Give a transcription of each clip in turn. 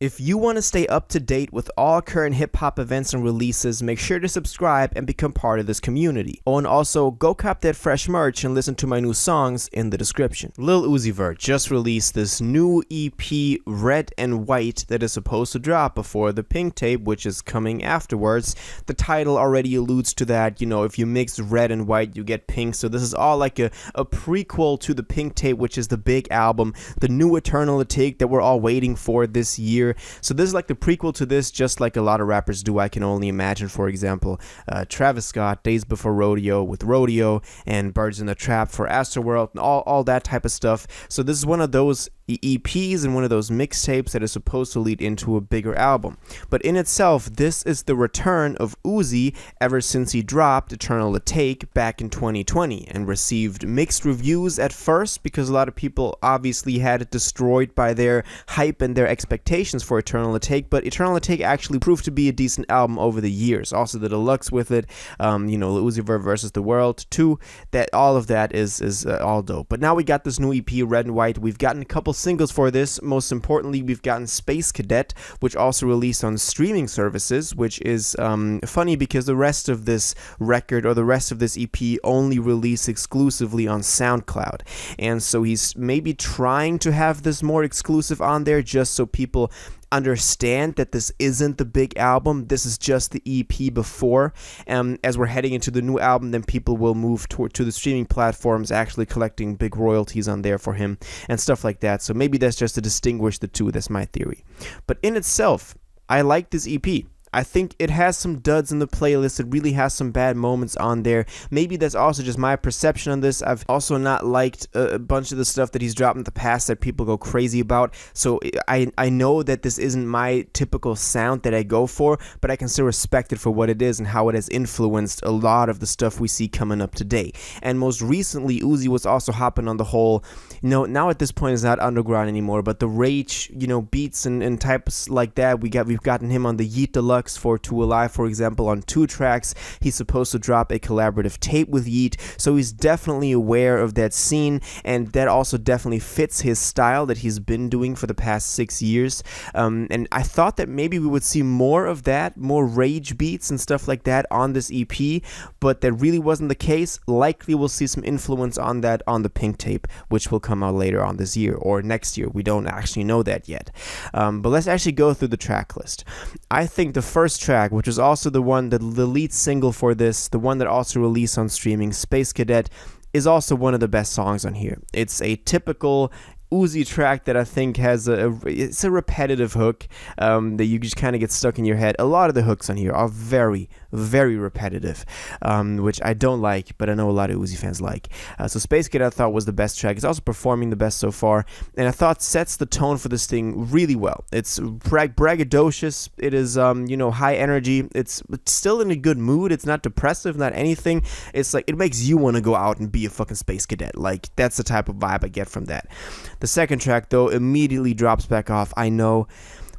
If you want to stay up to date with all current hip-hop events and releases, make sure to subscribe and become part of this community. Oh, and also, go cop that fresh merch and listen to my new songs in the description. Lil Uzi Vert just released this new EP, Red and White, that is supposed to drop before the Pink tape, which is coming afterwards. The title already alludes to that, you know, if you mix red and white, you get pink, so this is all like a prequel to the Pink tape, which is the big album, the new Eternal take that we're all waiting for this year. So this is like the prequel to this, just like a lot of rappers do. I can only imagine, for example, Travis Scott, Days Before Rodeo with Rodeo, and Birds in the Trap for Astroworld, and all that type of stuff. So this is one of those EPs and one of those mixtapes that is supposed to lead into a bigger album. But in itself, this is the return of Uzi ever since he dropped Eternal Take back in 2020 and received mixed reviews at first because a lot of people obviously had it destroyed by their hype and their expectations for Eternal Take, but Eternal Take actually proved to be a decent album over the years. Also the deluxe with it, you know, Lil Uzi Vert versus the World too, that all of that is all dope. But now we got this new EP, Red and White. We've gotten a couple singles for this. Most importantly, we've gotten Space Cadet, which also released on streaming services, which is funny because the rest of this record or the rest of this EP only released exclusively on SoundCloud, and so he's maybe trying to have this more exclusive on there just so people understand that this isn't the big album, this is just the EP before. As we're heading into the new album, then people will move to the streaming platforms, actually collecting big royalties on there for him and stuff like that. So maybe that's just to distinguish the two. That's my theory. But in itself, I like this EP. I think it has some duds in the playlist. It really has some bad moments on there. Maybe that's also just my perception on this. I've also not liked a bunch of the stuff that he's dropped in the past that people go crazy about. So I know that this isn't my typical sound that I go for, but I can still respect it for what it is and how it has influenced a lot of the stuff we see coming up today. And most recently, Uzi was also hopping on the whole, you know, now at this point it's not underground anymore, but the rage, you know, beats and types like that. We've gotten him on the Yeet Deluxe for Too Alive, for example, on 2 tracks. He's supposed to drop a collaborative tape with Yeet, so he's definitely aware of that scene, and that also definitely fits his style that he's been doing for the past 6 years. And I thought that maybe we would see more of that, more rage beats and stuff like that on this EP, but that really wasn't the case. Likely we'll see some influence on that on the Pink tape, which will come out later on this year or next year. We don't actually know that yet. But let's actually go through the track list. I think the first track, which was also the lead single for this, the one that also released on streaming, Space Cadet, is also one of the best songs on here. It's a typical Uzi track that I think has it's a repetitive hook that you just kind of get stuck in your head. A lot of the hooks on here are very, very repetitive, which I don't like, but I know a lot of Uzi fans like. So Space Cadet I thought was the best track. It's also performing the best so far, and I thought sets the tone for this thing really well. It's braggadocious. It is, you know, high energy. It's still in a good mood. It's not depressive, not anything. It's like, it makes you want to go out and be a fucking Space Cadet. Like, that's the type of vibe I get from that. The second track, though, immediately drops back off. I know.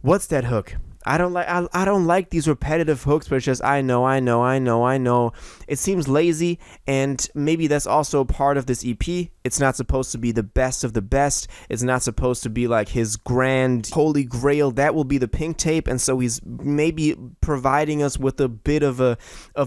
What's that hook? I don't like these repetitive hooks, but it's just I know. It seems lazy, and maybe that's also part of this EP. It's not supposed to be the best of the best. It's not supposed to be like his grand holy grail. That will be the Pink tape, and so he's maybe providing us with a bit of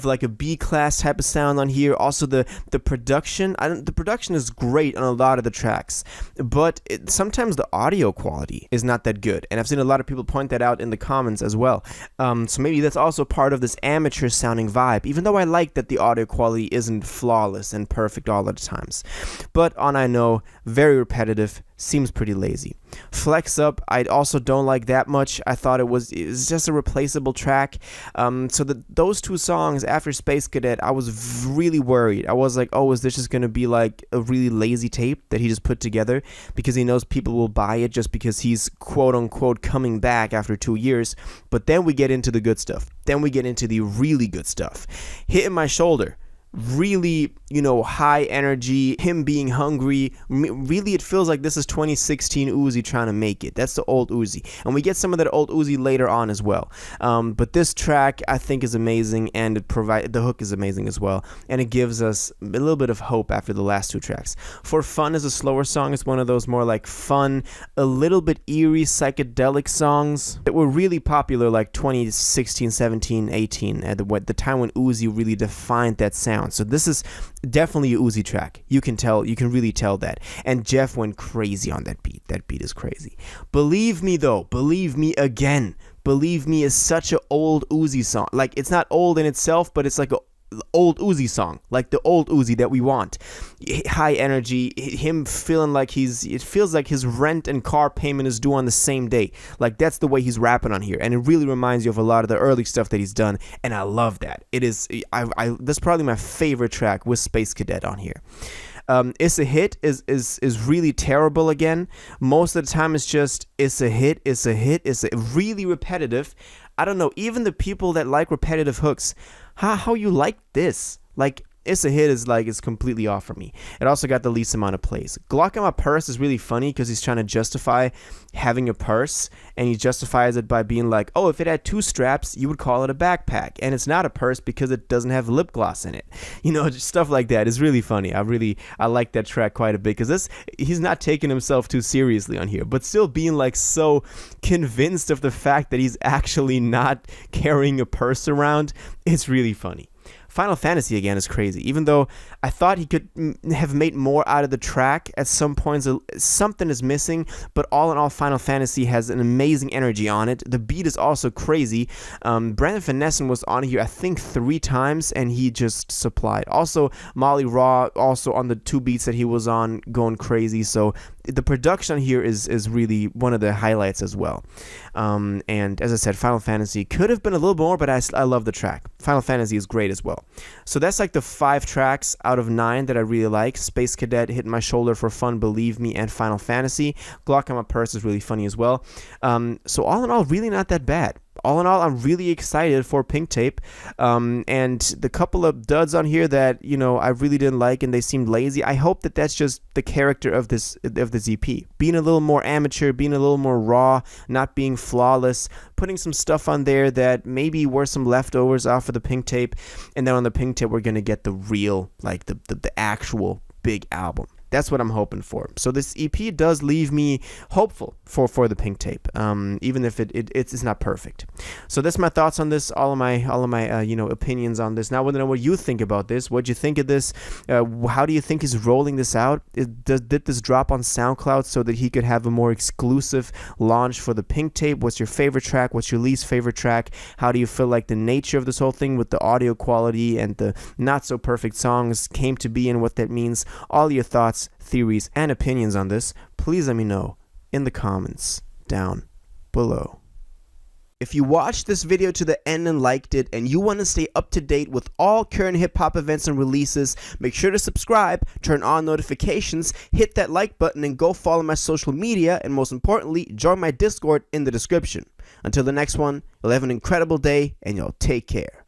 like a B-class type of sound on here. Also the production, the production is great on a lot of the tracks, but sometimes the audio quality is not that good, and I've seen a lot of people point that out in the comments as well. So maybe that's also part of this amateur sounding vibe, even though I like that the audio quality isn't flawless and perfect all of the times. But on I Know, very repetitive, seems pretty lazy. Flex Up, I also don't like that much. I thought it was just a replaceable track. So those two songs after Space Cadet, I was really worried. I was like, oh, is this just going to be like a really lazy tape that he just put together because he knows people will buy it just because he's quote unquote coming back after 2 years? But then we get into the good stuff. Then we get into the really good stuff. Hitting My Shoulder. really, high energy, him being hungry. Really, it feels like this is 2016 Uzi trying to make it. That's the old Uzi. And we get some of that old Uzi later on as well. But this track, I think, is amazing, and the hook is amazing as well. And it gives us a little bit of hope after the last two tracks. For Fun is a slower song. It's one of those more like fun, a little bit eerie, psychedelic songs that were really popular like 2016, 17, 18, at the time when Uzi really defined that sound. So this is definitely a Uzi track. You can really tell that. And Jeff went crazy on that beat. That beat is crazy. Believe Me though, Believe Me Again. Believe Me is such an old Uzi song. Like, it's not old in itself, but it's like a old Uzi song, like the old Uzi that we want. High energy, him feeling like it feels like his rent and car payment is due on the same day. Like, that's the way he's rapping on here, and it really reminds you of a lot of the early stuff that he's done, and I love that. It is, that's probably my favorite track with Space Cadet on here. It's a Hit is really terrible again. Most of the time it's just, it's a hit, it's really repetitive. I don't know, even the people that like repetitive hooks, how you like this? Like, It's a Hit is completely off for me. It also got the least amount of plays. Glock on My Purse is really funny because he's trying to justify having a purse, and he justifies it by being like, oh, if it had 2 straps, you would call it a backpack, and it's not a purse because it doesn't have lip gloss in it. Just stuff like that is really funny. I like that track quite a bit because he's not taking himself too seriously on here, but still being like so convinced of the fact that he's actually not carrying a purse around. It's really funny. Final Fantasy again is crazy. Even though I thought he could have made more out of the track, at some points something is missing, but all in all, Final Fantasy has an amazing energy on it. The beat is also crazy. Brandon Finessen was on here, I think, 3 times, and he just supplied. Also, Molly Raw, also on the 2 beats that he was on, going crazy. So the production here is really one of the highlights as well. And as I said, Final Fantasy could have been a little more, but I love the track. Final Fantasy is great as well. So that's like the 5 tracks out of 9 that I really like. Space Cadet, Hitting My Shoulder for Fun, Believe Me, and Final Fantasy. Glock on My Purse is really funny as well. So all in all, really not that bad. All in all, I'm really excited for Pink Tape, and the couple of duds on here that I really didn't like and they seemed lazy. I hope that that's just the character of this EP, being a little more amateur, being a little more raw, not being flawless, putting some stuff on there that maybe were some leftovers off of the Pink Tape, and then on the Pink Tape we're gonna get the real, like the actual big album. That's what I'm hoping for. So this EP does leave me hopeful for the Pink Tape, even if it's not perfect. So that's my thoughts on this. All of my opinions on this. Now I want to know what you think about this. What do you think of this? How do you think he's rolling this out? Did this drop on SoundCloud so that he could have a more exclusive launch for the Pink Tape? What's your favorite track? What's your least favorite track? How do you feel like the nature of this whole thing with the audio quality and the not so perfect songs came to be, and what that means? All your thoughts, theories, and opinions on this, please let me know in the comments down below. If you watched this video to the end and liked it, and you want to stay up to date with all current hip-hop events and releases, make sure to subscribe, turn on notifications, hit that like button, and go follow my social media, and most importantly, join my Discord in the description. Until the next one, you'll have an incredible day, and y'all take care.